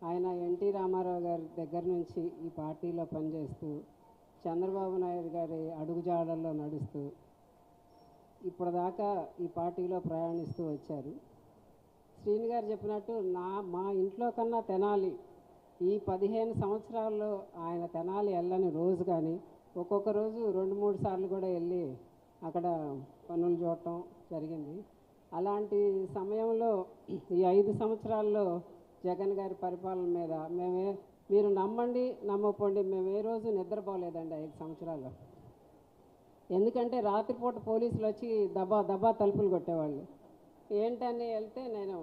ఆయన ఎన్టీ రామారావు గారి దగ్గర నుంచి ఈ పార్టీలో పనిచేస్తూ చంద్రబాబు నాయుడు గారి అడుగుజాడల్లో నడుస్తూ ఇప్పటిదాకా ఈ పార్టీలో ప్రయాణిస్తూ వచ్చారు. శ్రీని గారు చెప్పినట్టు మా ఇంట్లో కన్నా తెనాలి ఈ 15 సంవత్సరాల్లో ఆయన తెనాలి వెళ్ళని రోజు కానీ ఒక్కొక్క రోజు 2-3 సార్లు కూడా వెళ్ళి అక్కడ పనులు చూడటం జరిగింది. అలాంటి సమయంలో ఈ 5 సంవత్సరాల్లో జగన్ గారి పరిపాలన మీద మీరు నమ్మండి నమ్మకపోండి, మేము ఏ రోజు నిద్రపోలేదండి 5 సంవత్సరాల్లో. ఎందుకంటే రాత్రిపూట పోలీసులు వచ్చి దబా తలుపులు కొట్టేవాళ్ళు. ఏంటని వెళ్తే నేను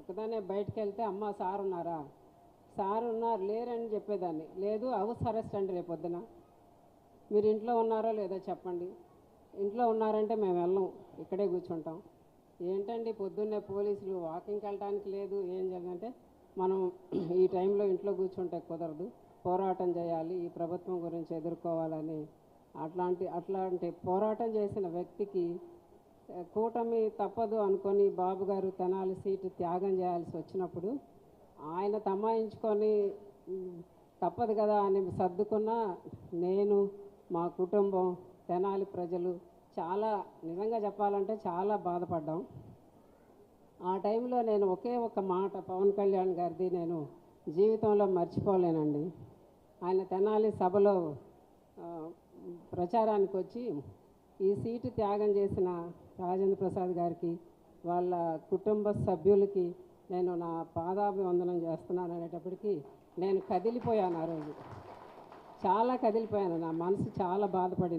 ఒకదానే బయటకు వెళ్తే అమ్మ సార్ ఉన్నారా, సార్ ఉన్నారు లేరని చెప్పేదాన్ని. లేదు హౌస్ అరెస్ట్ అండి రేపు పొద్దున, మీరు ఇంట్లో ఉన్నారో లేదో చెప్పండి, ఇంట్లో ఉన్నారంటే మేము వెళ్ళం ఇక్కడే కూర్చుంటాం. ఏంటండి పొద్దున్నే పోలీసులు వాకింగ్కి వెళ్ళడానికి లేదు ఏం చేయాలంటే మనం ఈ టైంలో ఇంట్లో కూర్చుంటే కుదరదు, పోరాటం చేయాలి, ఈ ప్రభుత్వం గురించి ఎదుర్కోవాలని అట్లాంటి పోరాటం చేసిన వ్యక్తికి కూటమి తప్పదు అనుకొని బాబు గారు తెనాలి సీటు త్యాగం చేయాల్సి వచ్చినప్పుడు ఆయన తమాయించుకొని తప్పదు కదా అని సర్దుకున్న నేను, మా కుటుంబం, తెనాలి ప్రజలు చాలా నిజంగా చెప్పాలంటే చాలా బాధపడ్డాం. ఆ టైంలో నేను ఒకే ఒక మాట పవన్ కళ్యాణ్ గారిది నేను జీవితంలో మర్చిపోలేనండి. ఆయన తెనాలి సభలో ప్రచారానికి వచ్చి ఈ సీటు త్యాగం చేసిన రాజేంద్ర ప్రసాద్ గారికి వాళ్ళ కుటుంబ సభ్యులకి నేను నా పాదాభివందనం చేస్తున్నాను అనేటప్పటికీ నేను కదిలిపోయాను. ఆ రోజు చాలా కదిలిపోయాను, నా మనసు చాలా బాధపడింది.